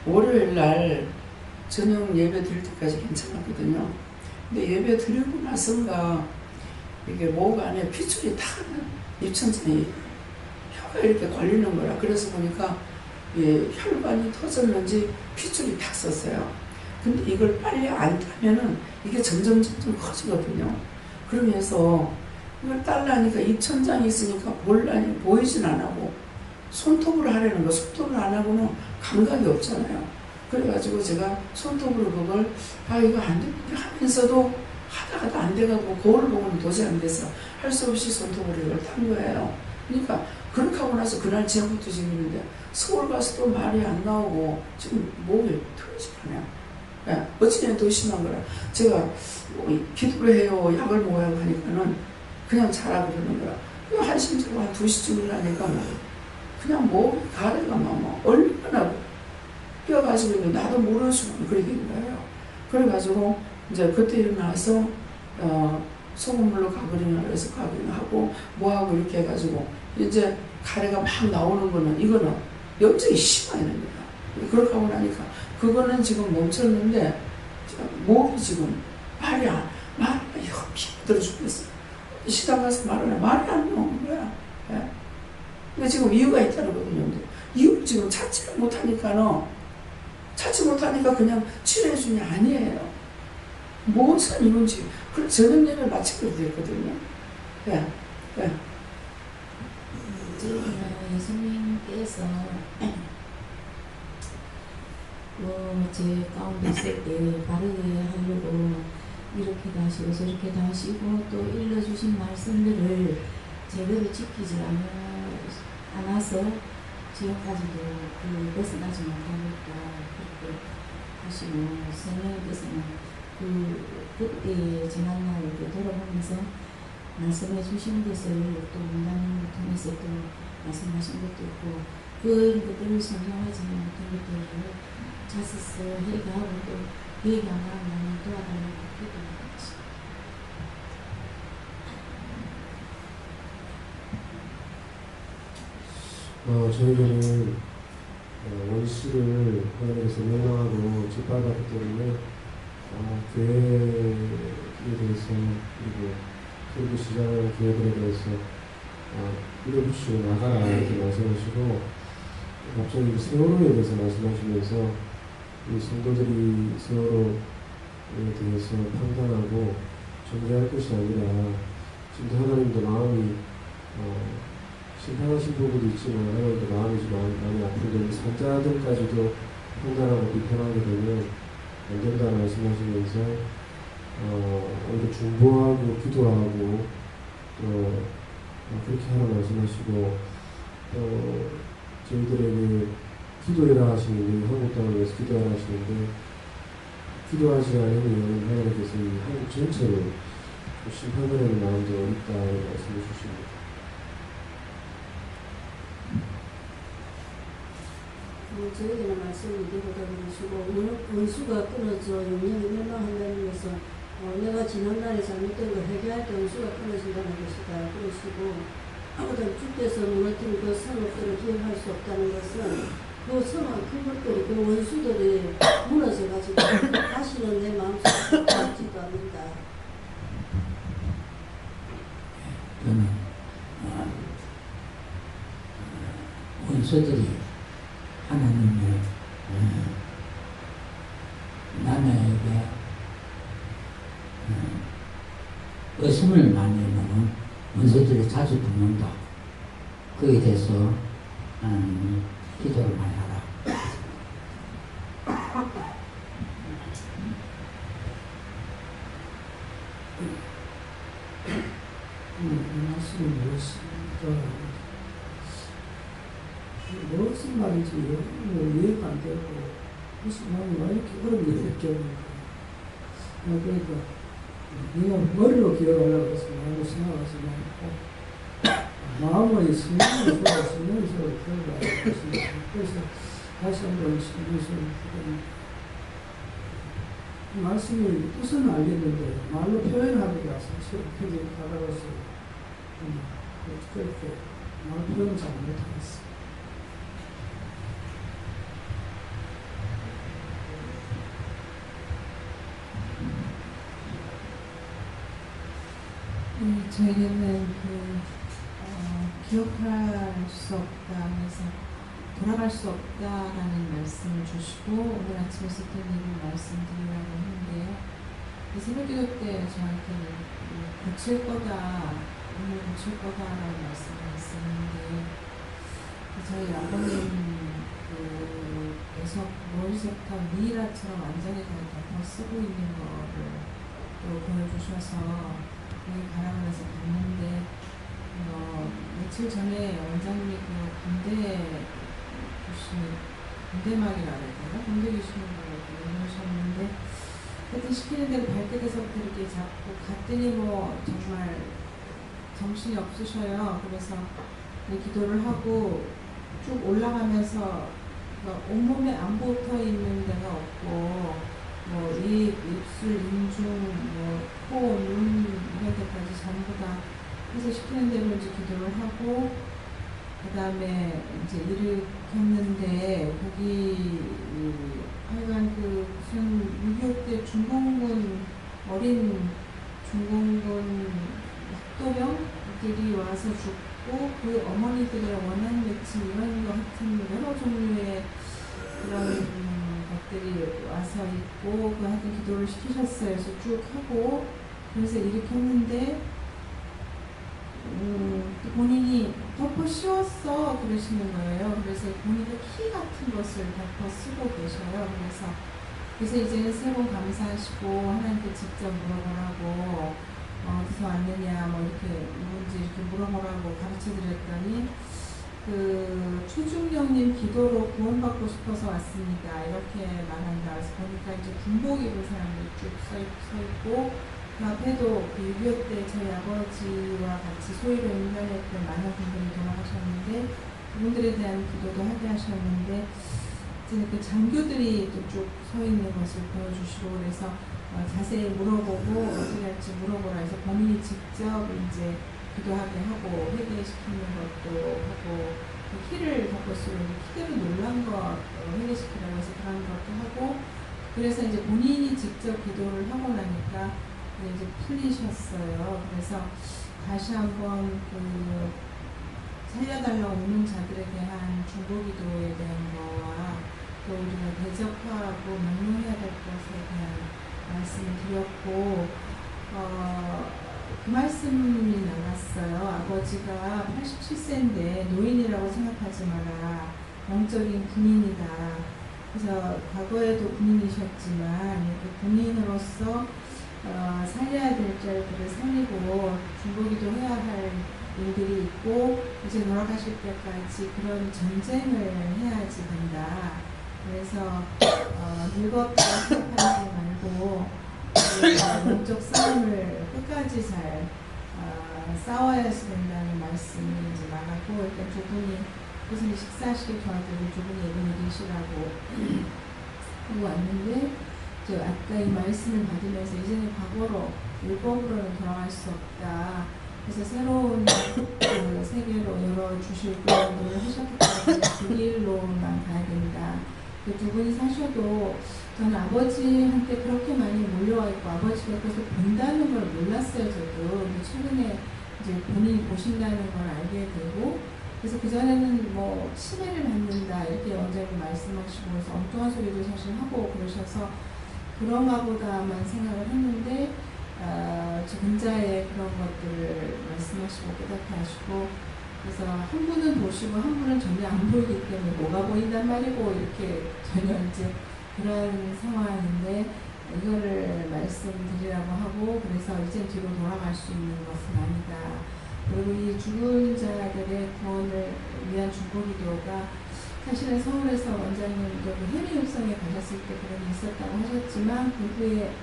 월요일 날 저녁 예배 드릴 때까지 괜찮았거든요. 근데 예배 드리고 나선가 이게 목 안에 핏줄이 다 입천장이 혀가 이렇게 걸리는 거야. 그래서 보니까 예, 혈관이 터졌는지 핏줄이 탁 썼어요. 근데 이걸 빨리 안 따면은 이게 점점 커지거든요. 그러면서 이걸 딸라니까 입천장이 있으니까 보이진 안 하고 손톱으로 하려는 거 손톱을 안 하고는 감각이 없잖아요. 그래가지고 제가 손톱으로 그걸 이거 안 되는데 하면서도 하다가 안 돼가고 거울 보고는 도저히 안 돼서 할 수 없이 손톱으로 이걸 딴 거예요. 그러니까 그렇게 하고 나서 그날 지금부터 지금 있는데 서울 가서도 말이 안 나오고 지금 목이 털리지 않아요. 네, 어찌나 더 심한 거라. 제가 기도를 해요, 약을 먹어야 하니까는 그냥 자라 그러는 거야. 한심적으로 한 2시쯤 일어나니까 그냥 목이 가래가 막 얼마나 뛰어가지고 있는데 나도 모르는 순간 그렇게 된 거예요. 그래가지고 이제 그때 일어나서 소금물로 가글링을 해서 가글링하고 뭐하고 이렇게 해가지고 이제 가래가 막 나오는 거는 이거는 염증이 심하게 된 거야. 그렇게 하고 나니까 그거는 지금 멈췄는데 목이 지금 말이 힘들어 죽겠어. 시장 가서 말이 안 나오는 거야. 예? 근데 지금 이유가 있다는 거거든요. 근데 이유를 지금 찾지를 못하니까 그냥 치료해주냐 아니에요. 무엇은 이런지 그래서 저녁 예배 마치게 됐거든요. 예. 예. 저희는 예수님께서 제 가운데 있을 때 바르게 하려고 이렇게도 하시고 저렇게도 하시고 또 일러주신 말씀들을 제대로 지키지 않아서 지금까지도 벗어나지 못하고 있다 그렇게 하시고 성령님께서는 그때의 지난날 이렇게 돌아보면서 말씀해 주신 것을 또 문단을 통해서 또 말씀하신 것도 있고 그런 것들을 성경하지 못한 것들을 자서서 회개하고 또 회개 안 하면 도와달라고 기도하는 것입니다. 저희들은 원수를 하나님께서 명령하고 짓밟았기 때문에 교회에 대해서 그리고 설교 시작하는 교회들에 대해서 밀어붙이고 나가라 이렇게 말씀하시고 갑자기 세월호에 대해서 말씀하시면서 이 성도들이 세월호에 대해서 판단하고 존재할 것이 아니라 지금 하나님도 마음이 심판하신 부분도 있지만 하나님도 마음이 좀 많이 아프고 산자들까지도 판단하고 비판하게 되면 안 된다고 말씀하시면서 오히려 중보하고 기도하고 그렇게 하라 말씀하시고 저희들에게 기도해라 하시는데 한국 땅을 위해서 기도하라 하시는데 기도하지 않으면 하나님께서 이 한국 전체를 심판하는 마음도 있다고 말씀해 주십니다. 저에게는 말씀을 드리다 그러시고 원수가 끊어져 영영이 멸망한다는 것은 내가 지난날에 잘못된 걸 회개할 때 원수가 끊어진다는 것이다 그러시고 하고도 주께서 무너뜨린 그 성읍들을 기억할 수 없다는 것은 그 성읍 그것들이 그 원수들이 무너져가지고 다시는 내 마음속에 남지도 않는다. 저는 원수들이 하나님의 남에게 의심을 많이 하면 원수들이 자주 붙는다. 그에 대해서 기도를 많이 하라. 이 말씀이 무엇입니까? 무슨 말인지 이해가 안 되고 무슨 말이 왜 이렇게 어렵게 느껴집니까? 그러니까 내가 머리로 기억하려고 해서 마음을 생각하지 말고 마음의 성령을 들어가야 되겠습니다. 그래서 다시 한번 신경을 말씀이 뜻은 알겠는데 말로 표현하기가 사실 그게 다가가서 그렇게 말 표현 잘 못하겠어요. 저에게는 기억할 수 없다, 그래서 돌아갈 수 없다라는 말씀을 주시고 오늘 아침에 썼던 얘기를 말씀드리려고 했는데요. 새벽기도 때 저한테는 고칠 거다, 오늘 고칠 거다라는 말씀을 했었는데 저희 아버님 계속 머리부터 미이라처럼 완전히 덮어 쓰고 있는 거를 또 보여주셔서 바라보면서 봤는데 며칠 전에 원장님이 군대막이라 그랬나? 군대 귀신으로 보내셨는데 하여튼 시키는 대로 밝게 돼서부터 이렇게 잡고 갔더니 정말 정신이 없으셔요. 그래서 기도를 하고 쭉 올라가면서 온몸에 안 붙어 있는 데가 없고 입, 입술, 인중, 코, 눈 이런 데까지 전부 다 해서 시키는 대로 이제 기도를 하고 그 다음에 이제 일으켰는데 거기 하여간 무슨 6.25 때 중공군 어린 중공군 학도병들이 와서 죽고 그 어머니들의 원한 매침 이런 거 같은 여러 종류의 그런 것들이 와서 있고 하여튼 기도를 시키셨어요. 그래서 쭉 하고 그래서 일으켰는데 본인이 덮어 씌웠어 그러시는 거예요. 그래서 본인의 키 같은 것을 덮어 쓰고 계셔요. 그래서 이제는 세 번 감사하시고 하나님께 직접 물어보라고 어디서 왔느냐 이렇게 누군지 이렇게 물어보라고 가르쳐 드렸더니 최중령님 기도로 구원받고 싶어서 왔습니다. 이렇게 말한다. 그래서 보니까 이제 군복 입은 사람들이 쭉 서 있고 그 앞에도 6.25 때 저희 아버지와 같이 소위로 인간했던 많은 분들이 돌아가셨는데 그분들에 대한 기도도 하게 하셨는데 이제 그 장교들이 또 쭉 서 있는 것을 보여주시고 그래서 자세히 물어보고 어떻게 할지 물어보라 해서 본인이 직접 이제 기도하게 하고 회개시키는 것도 하고 키를 덮고 쓰고 키대로 놀란 거 회개시키라고 해서 그런 것도 하고 그래서 이제 본인이 직접 기도를 하고 나니까 이제 풀리셨어요. 그래서 다시 한번 살려달라고 오는 자들에 대한 중보기도에 대한 거와 또 우리가 대적하고 명령해야 될 것에 대한 말씀을 드렸고 그 말씀이 나갔어요. 아버지가 87세인데 노인이라고 생각하지 마라. 영적인 군인이다. 그래서 과거에도 군인이셨지만 군인으로서 살려야 될 자들을 살리고 중보기도 해야 할 일들이 있고 이제 돌아가실 때까지 그런 전쟁을 해야지 된다. 그래서 늙었다 생각하지 말고 영적 싸움을 끝까지 잘 싸워야 된다는 말씀이 이제 나가고 일단 두 분이 교수님 식사하시길 도와드리고 두 분이 예배를 드시라고 하고 왔는데 아까 이 말씀을 받으면서 이제는 과거로 율법으로는 돌아갈 수 없다. 그래서 새로운 그 세계로 열어주실 구원을 하셨기 때문에 그 길로만 가야 된다. 그 두 분이 사셔도 저는 아버지한테 그렇게 많이 몰려와 있고 아버지가 그것을 본다는 걸 몰랐어요. 저도. 근데 최근에 이제 본인이 보신다는 걸 알게 되고, 그래서 그전에는 뭐 치매를 받는다 이렇게 원장님 말씀하시고 그래서 엉뚱한 소리도 사실 하고 그러셔서 그런가 보다만 생각을 했는데 저 근자의 그런 것들을 말씀하시고 깨닫게 하시고, 그래서 한 분은 보시고 한 분은 전혀 안 보이기 때문에 뭐가 보인단 말이고 이렇게 전혀 이제 그런 상황인데 이거를 말씀드리라고 하고, 그래서 이제 뒤로 돌아갈 수 있는 것은 아니다. 그리고 이 죽은 자들의 구원을 위한 중보기도가 사실은 서울에서 원장님 여기 해미 육성에 가셨을 때 그런 일이 있었다고 하셨지만 그 후에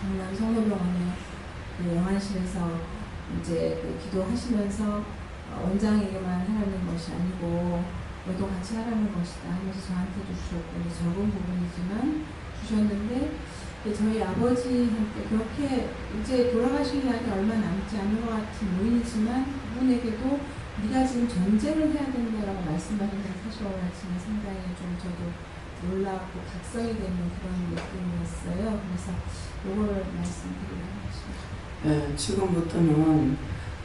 강남 성모병원의 그 영안실에서 이제 그 기도하시면서 원장에게만 하라는 것이 아니고 너도 같이 하라는 것이다 하면서 저한테도 주셨고 적은 부분이지만 주셨는데 저희 아버지한테 그렇게 이제 돌아가실 날이 얼마 남지 않은 것 같은 노인이지만 그분에게도 네가 지금 전쟁을 해야 된다라고 말씀하시는 사실 오늘 아침에 상당히 좀 저도 놀랍고 각성이 되는 그런 느낌이었어요. 그래서 이거를 말씀드리려고 하십니다. 예, 지금부터는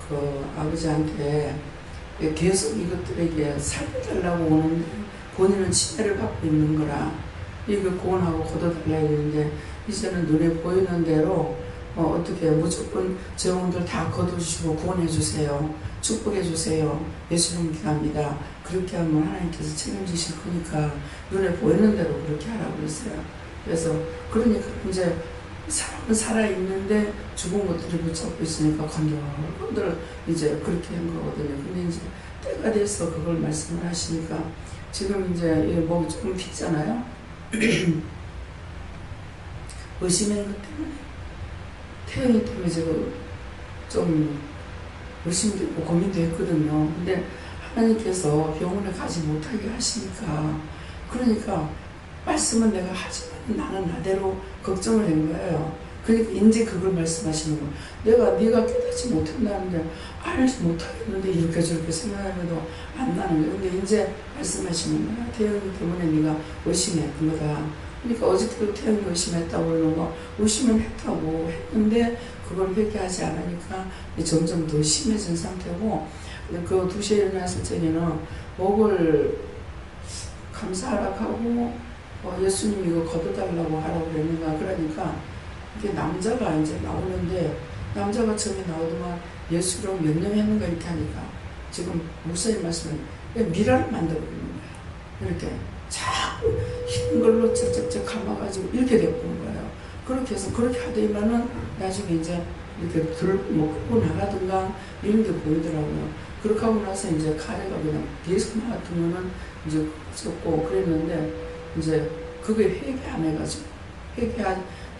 그 아버지한테 계속 이것들에게 살려달라고 오는데 본인은 치매를 받고 있는 거라 이거 구원하고 걷어달라야 되는데 이제는 눈에 보이는 대로 어떻게 무조건 재혼들 다 거두시고 구원해 주세요. 축복해 주세요. 예수님 기도합니다. 그렇게 하면 하나님께서 책임지실 거니까 눈에 보이는 대로 그렇게 하라고 했어요. 그래서 그러니까 이제 사람은 살아있는데 죽은 것들이 붙잡고 있으니까 건들 이제 그렇게 한 거거든요. 근데 이제 때가 돼서 그걸 말씀을 하시니까 지금 이제 목이 조금 pis잖아요. 의심하는 것 때문에 태연이 때문에 제가 좀 의심도 있고 고민도 했거든요. 근데 하나님께서 병원에 가지 못하게 하시니까 그러니까 말씀은 내가 하지만 나는 나대로 걱정을 한 거예요. 그러니까 이제 그걸 말씀하시는 거예요. 네가 깨닫지 못한다는데 알지 못하겠는데 이렇게 저렇게 생각하면도 안 나는 거예요. 근데 이제 말씀하시는 거야. 태연이 때문에 네가 의심했던 거다. 그러니까 어저께도 태연이 의심했다고 그러는 거 의심은 했다고 했는데 그걸 회개하지 않으니까 점점 더 심해진 상태고 그 2시에 일어났을 적에는 목을 감사하라고 하고 예수님 이거 걷어달라고 하라고 그랬는가 그러니까 이게 남자가 이제 나오는데 남자가 처음에 나오더만 예수로 몇 년 했는가 이렇게 하니까 지금 목사님 말씀은 미라를 만들어버리는 거야. 이렇게 자꾸 흰 걸로 쩍쩍쩍 감아가지고 이렇게 되는 거예요. 그렇게 해서 그렇게 하더니만은 나중에 이제 이렇게 들고 끌고 나가든가 이런 게 보이더라고요. 그렇게 하고 나서 이제 가래가 그냥 계속 나왔더면은 이제 썼고 그랬는데 이제 그게 회개 안 해가지고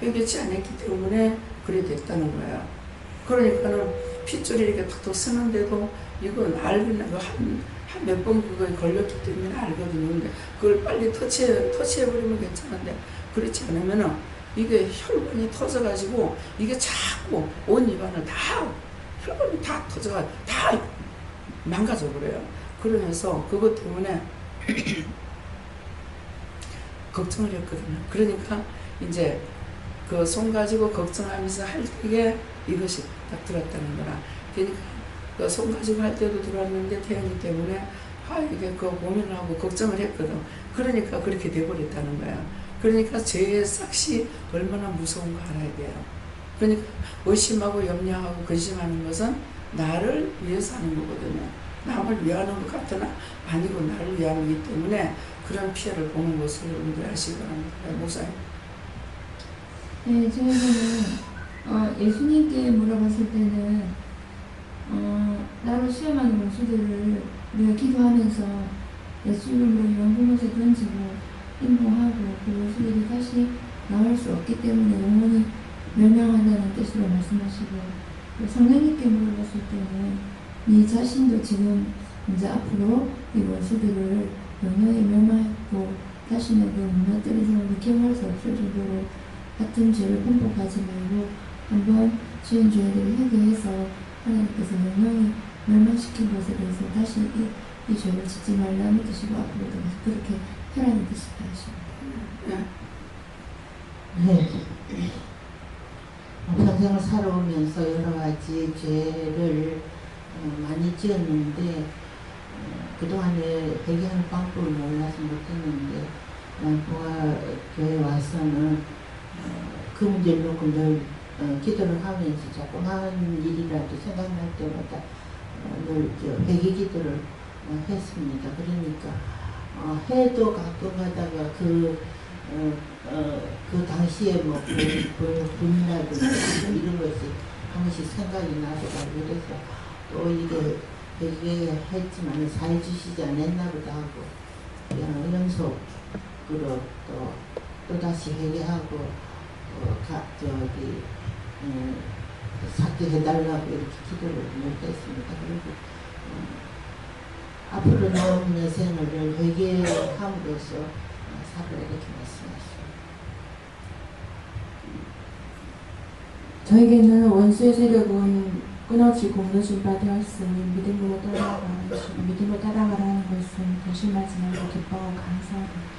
회개치 않았기 때문에 그래 됐다는 거야. 그러니까는 핏줄이 이렇게 툭툭 쓰는데도 이건 알겠나 한 몇 번 그거에 걸렸기 때문에 알거든요. 근데 그걸 빨리 터치해버리면 괜찮은데 그렇지 않으면은 이게 혈관이 터져가지고 이게 자꾸 온 입안을 다 혈관이 다 터져가지고 다 망가져 버려요. 그러면서 그것 때문에 걱정을 했거든요. 그러니까 이제 그 손 가지고 걱정하면서 할 때에 이것이 딱 들었다는 거라. 그러니까 그 손 가지고 할 때도 들어왔는데 태연이 때문에 이게 그 고민을 하고 걱정을 했거든. 그러니까 그렇게 돼버렸다는 거야. 그러니까 죄의 싹이 얼마나 무서운 거 알아야 돼요. 그러니까 의심하고 염려하고 근심하는 것은 나를 위해서 하는 거거든요. 남을 위하는 것 같으나 아니고 나를 위한 거기 때문에 그런 피해를 보는 것을 여러분들 하시기 바랍니다. 목사님. 네, 저희는 예수님께 물어봤을 때는 나로 시험하는 원수들을 우리가 기도하면서 예수 이름으로 영분옷에 던지고 인봉하고 그 원수들이 다시 나올 수 없기 때문에 영원히 멸망한다는 뜻으로 말씀하시고, 성령님께 물어봤을 때는 네 자신도 지금 이제 앞으로 이 원수들을 영원히 멸망하고 다시는 그 무너뜨린 사람을 기억할 수 없을 정도로 같은 죄를 반복하지 말고 한번 지은 죄들을 회개해서 하나님께서 영영이 멸망시킨 것에 대해서 다시 이 죄를 짓지 말라는 뜻이고 앞으로도 계속 그렇게 하라는 뜻이다 하십니다. 네. 평생을 살아오면서 여러 가지 죄를 많이 지었는데 그동안에 회개하는 방법을 몰라서 못했는데 부활교회 와서는 그 문제를 놓고 늘 기도를 하면서 조그마한 일이라도 생각날 때마다 늘 회개 기도를 했습니다. 그러니까 해도 가끔 가다가 그 당시에 뭐 분이라든지 이런 것이 한 번씩 생각이 나서 그래서 또 이게 회개했지만 사해 주시지 않았나 보다 하고 연속으로 또 다시 회개하고 삭제해달라고 이렇게 기도를 못했습니다. 그리고 앞으로 남은 여생을 회개함으로써 살을 이렇게 말씀하셨습니다. 저에게는 원수의 세력은 끊어지고 무너진 바 되었으니 믿음으로 따라가라는 것은 결심하지 말고 기뻐하고 감사하는 것입니다.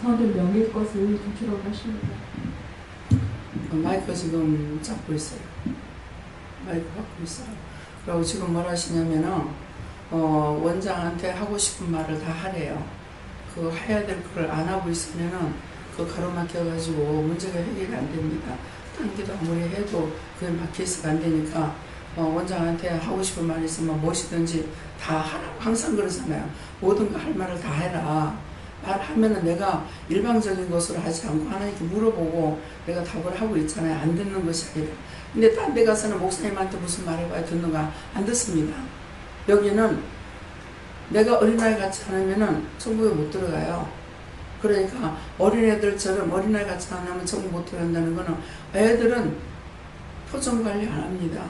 성도는 명일 것을 도출하고 하십니다. 마이크 지금 잡고 있어요. 마이크 받고 있어요. 그리고 지금 뭘 하시냐면은 원장한테 하고 싶은 말을 다 하래요. 그 해야 될 걸 안 하고 있으면은 그 가로막혀가지고 문제가 해결이 안 됩니다. 딴기도 아무리 해도 그게 막혀있어가 안 되니까 원장한테 하고 싶은 말이 있으면 무엇이든지 다 하라고 항상 그러잖아요. 모든 거 할 말을 다 해라. 말하면은 내가 일방적인 것으로 하지 않고 하나님께 물어보고 내가 답을 하고 있잖아요. 안 듣는 것이 아니라. 근데 딴 데 가서는 목사님한테 무슨 말해봐야 듣는가? 안 듣습니다. 여기는 내가 어린아이 같지 않으면은 천국에 못 들어가요. 그러니까 어린애들처럼 어린아이 같지 않으면 천국 못 들어간다는 거는 애들은 표정 관리 안 합니다.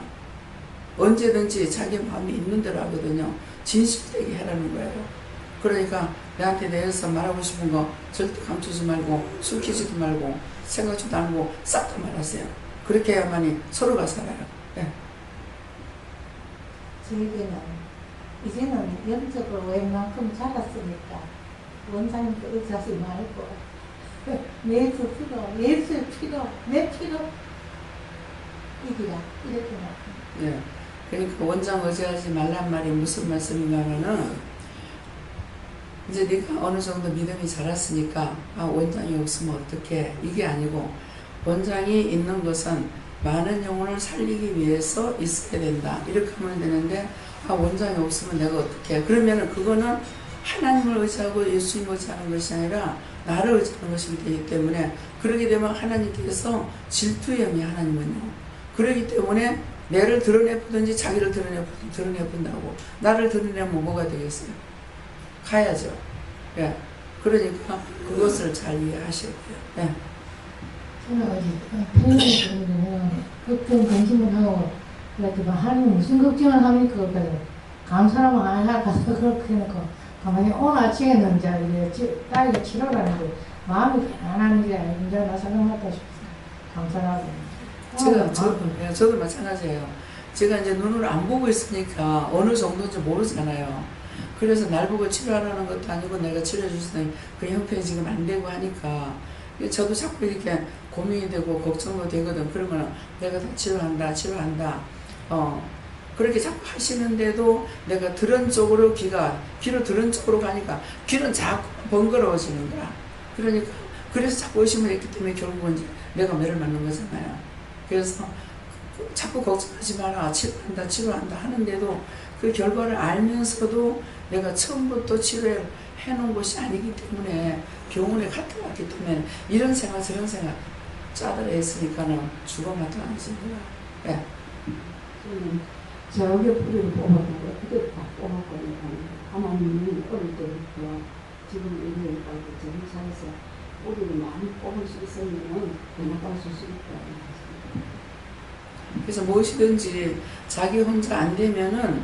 언제든지 자기 마음이 있는 대로 하거든요. 진실되게 해라는 거예요. 그러니까 내한테 대해서 말하고 싶은 거 절대 감추지 말고 숨기지도 말고 생각지도 않고 싹 다 말하세요. 그렇게 해야만이 서로가 살아요. 네. 저에게는 이제는 영적으로 웬만큼 자랐으니까 원장님께 의지하지 말고 예수 필요 내 필요 이기라 이렇게 말합니다. 네. 그러니까 원장 의지하지 말란 말이 무슨 말씀인가 하면은 이제 네가 어느 정도 믿음이 자랐으니까 원장이 없으면 어떡해 이게 아니고 원장이 있는 것은 많은 영혼을 살리기 위해서 있어야 된다 이렇게 하면 되는데 원장이 없으면 내가 어떡해 그러면은 그거는 하나님을 의지하고 예수님을 의지하는 것이 아니라 나를 의지하는 것이기 되기 때문에 그러게 되면 하나님께서 질투의 영이 하나님은요 그러기 때문에 내를 드러내보든지 자기를 드러내본다고 나를 드러내면 뭐가 되겠어요? 가야죠. 예. 그러니까 그것을 잘 이해하셔야 돼요. 예. 제가 어제 편의점 때문에 걱정 근심을 하고 그래도 하나님 무슨 걱정을 합니까? 그래서 감사하면 안 할까서 그렇게 해놓고 가만히 오늘 아침에는 이제 딸이 치료라는데 마음이 편안한 게 이제 나 생각났다 싶어요. 감사하고. 저도 마찬가지예요. 제가 이제 눈으로 안 보고 있으니까 어느 정도인지 모르잖아요. 그래서 날 보고 치료하라는 것도 아니고 내가 치료해 주시더니 그 형편이 지금 안 되고 하니까 저도 자꾸 이렇게 고민이 되고 걱정도 되거든. 그러면 내가 다 치료한다. 그렇게 자꾸 하시는데도 내가 들은 쪽으로 귀로 들은 쪽으로 가니까 귀는 자꾸 번거로워지는 거야. 그러니까 그래서 자꾸 의심을 했기 때문에 결국은 이제 내가 매를 맞는 거잖아요. 그래서 자꾸 걱정하지 마라. 치료한다 하는데도 그 결과를 알면서도 내가 처음부터 치료해 놓은 것이 아니기 때문에 병원에 갔다 왔기 때문에 이런 생각 저런 생각 짜들어 했으니까는 죽어마도 안 집니다. 예. 저게 뿌리를 뽑아보고 그때 다 뽑았거든요. 하나님이 어릴 때부터 지금 이런 정상에서 우리를 많이 뽑을 수 있으면 나갈 수 있다. 그래서 무엇이든지 자기 혼자 안 되면은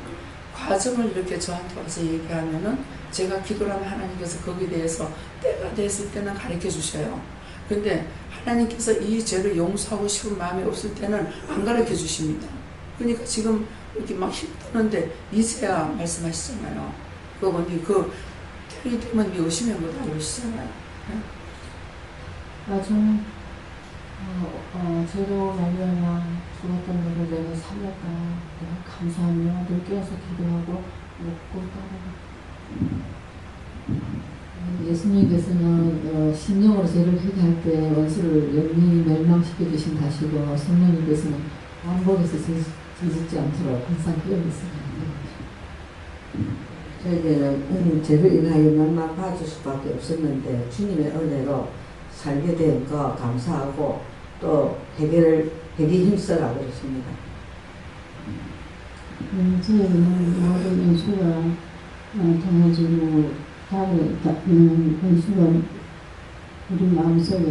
과정을 이렇게 저한테 와서 얘기하면은 제가 기도를 하면 하나님께서 거기에 대해서 때가 됐을 때는 가르쳐 주셔요. 근데 하나님께서 이 죄를 용서하고 싶은 마음이 없을 때는 안 가르쳐 주십니다. 그러니까 지금 이렇게 막 힘드는데 이제야 말씀하시잖아요. 그 때이 되면 네 의심해 보다 그러시잖아요. 저는 죄로 말미암아 죽었던 너를 내가 살렸다. 내가 감사하며 늘 깨어서 기도하고 먹고 따르고. 예수님께서는 심령으로 죄를 회개할 때 원수를 영원히 멸망시켜 주신 다시고 성령님께서는 반복해서 짓지 않도록 항상 깨어있습니다. 저에게는 죄를 인하여 멸망받을 수밖에 없었는데 주님의 은혜로 살게 된 거 감사하고 또 회개 힘써라 그러십니다. 저에게는 모든 원수가 당해지고 다른 원수가 우리 마음속에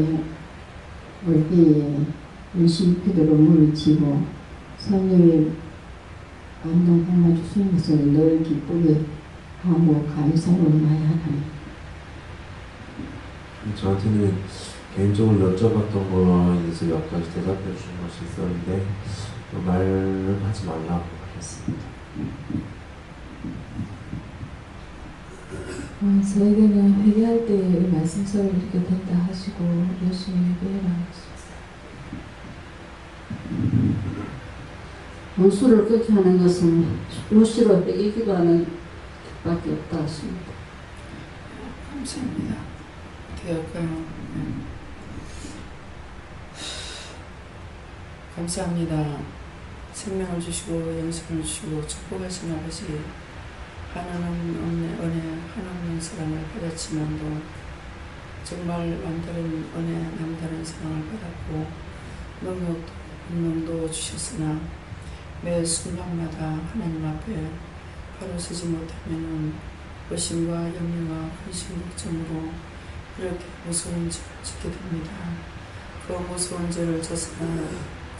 올때에 열심히 기도로 물리치고 성령의 감동 하나 주시는 것을 늘 기쁘게 하고 감사로 나아가니. 저한테는 개인적으로 여쭤봤던 거에 대해서 몇 가지 대답해 주신 것이 있었는데 말은 하지 말라고 하셨습니다. 저에게는 회개할 때 말씀처럼 이렇게 된다 하시고 열심히 회개해라 하셨습니다. 원수를 끄게 하는 것은 무시로 회개기도 하는 것밖에 없다 하십니다. 감사합니다. 어떻게 할까요? 감사합니다. 생명을 주시고 영생을 주시고 축복하신 아버지, 하나님 은혜, 하나님 사랑을 받았지만도 정말 남다른 은혜, 남다른 사랑을 받았고 능력도 운명도 주셨으나 매 순간마다 하나님 앞에 바로 서지 못하면은 의심과 염려와 근심 걱정으로 그렇게 무서운 죄를 짓게 됩니다. 그 무서운 죄를 졌으나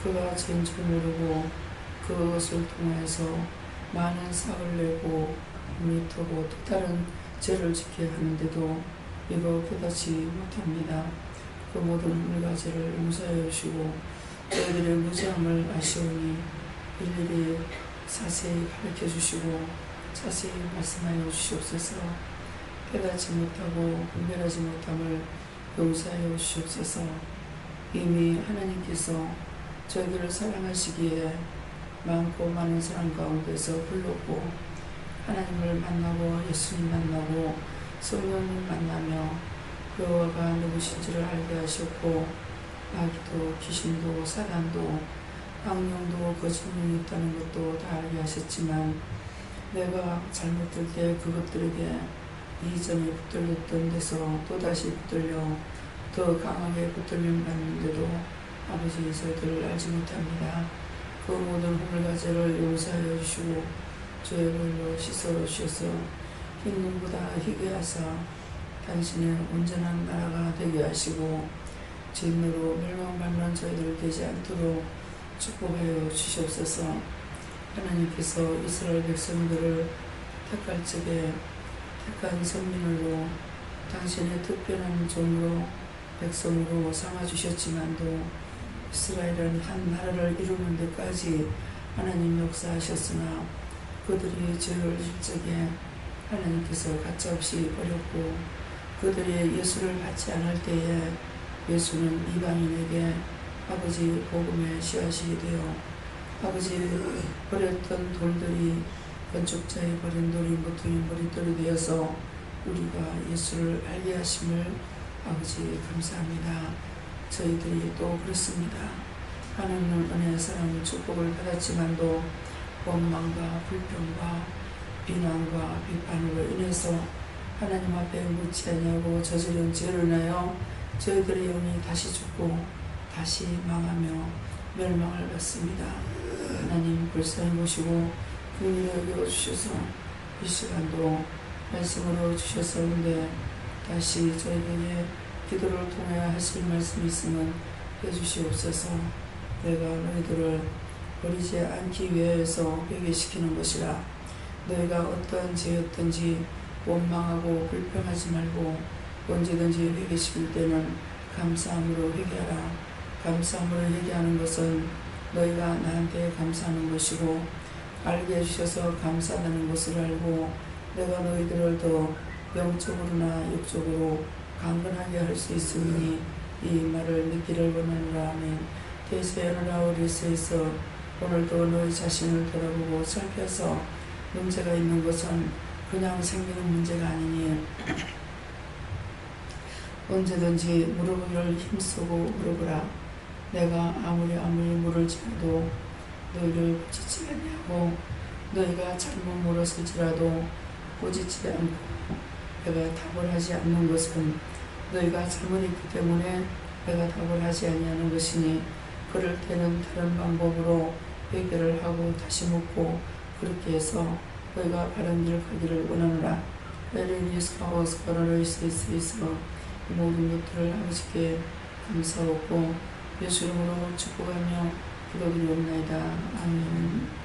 그가 죄인 줄 모르고 그것을 통해서 많은 삭을 내고 미토고 또 다른 죄를 짓게 하는데도 이거 깨닫지 못합니다. 그 모든 물가죄를 용서해 주시고 저희들의 무죄함을 아시오니 일일이 자세히 가르쳐 주시고 자세히 말씀하여 주시옵소서. 깨닫지 못하고 분별하지 못함을 용서하여 주시옵소서. 이미 하나님께서 저희들을 사랑하시기에 많고 많은 사람 가운데서 불렀고 하나님을 만나고 예수님 만나고 성령님 만나며 여호와가 누구신지를 알게 하셨고 마귀도 귀신도 사단도 악령도 거짓말이 있다는 것도 다 알게 하셨지만 내가 잘못될 때 그것들에게 이전에 붙들렸던 데서 또다시 붙들려 더 강하게 붙들림 받는데도 아버지 저희들을 알지 못합니다. 그 모든 허물과죄를 용서하여 주시고 죄의 벌로 씻어 주셔서 흰 눈보다 희게 하사 당신의 온전한 나라가 되게 하시고 죄인으로 멸망받는 저희들 되지 않도록 축복하여 주시옵소서. 하나님께서 이스라엘 백성들을 택할 적에 택한 선민으로 당신의 특별한 종으로 백성으로 삼아주셨지만도 이스라엘은 한 나라를 이루는 데까지 하나님 역사하셨으나 그들이 죄를 질 적에 하나님께서 가짜없이 버렸고 그들의 예수를 받지 않을 때에 예수는 이방인에게 아버지 복음의 씨앗이 되어 아버지 버렸던 돌들이 건축자의 버린 돌이 모퉁이 머릿돌이 되어서 우리가 예수를 알게 하심을 아버지 감사합니다. 저희들이 또 그렇습니다. 하나님은 은혜, 사랑, 축복을 받았지만도 원망과 불평과 비난과 비판으로 인해서 하나님 앞에 묻지 아니하고 저지른 죄를 인하여 저희들의 영이 다시 죽고 다시 망하며 멸망을 받습니다. 하나님 불쌍히 보시고 긍휼히 여겨 주셔서 이 시간도 말씀으로 주셨었는데 다시 저희에게 기도를 통해 하실 말씀이 있으면 해주시옵소서. 내가 너희들을 버리지 않기 위해서 회개시키는 것이라. 너희가 어떤 죄였든지 원망하고 불평하지 말고 언제든지 회개시킬 때는 감사함으로 회개하라. 감사함으로 회개하는 것은 너희가 나한테 감사하는 것이고 알게 해주셔서 감사하는 것을 알고 내가 너희들을 더 영적으로나 육적으로 강건하게 할 수 있으니 이 말을 믿기를 원하노라. 아멘. 대세하노라. 오리스에서 오늘도 너희 자신을 돌아보고 살펴서 문제가 있는 것은 그냥 생기는 문제가 아니니 언제든지 무릎을 힘쓰고 물어보라. 내가 아무리 물을 지어도 너희를 꾸짖지 아니하고 너희가 잘못 물었을지라도 꾸짖지 않고 내가 답을 하지 않는 것은 너희가 잘못했기 때문에 내가 답을 하지 아니하는 것이니 그럴 때는 다른 방법으로 회개를 하고 다시 묻고 그렇게 해서 너희가 바른 길 가기를 원하노라. 에렌 예수하오스 거라를 있어 이 모든 것들을 아버지께 감사하고 예수 이름으로 축복하며 기도드리옵나이다. 아멘.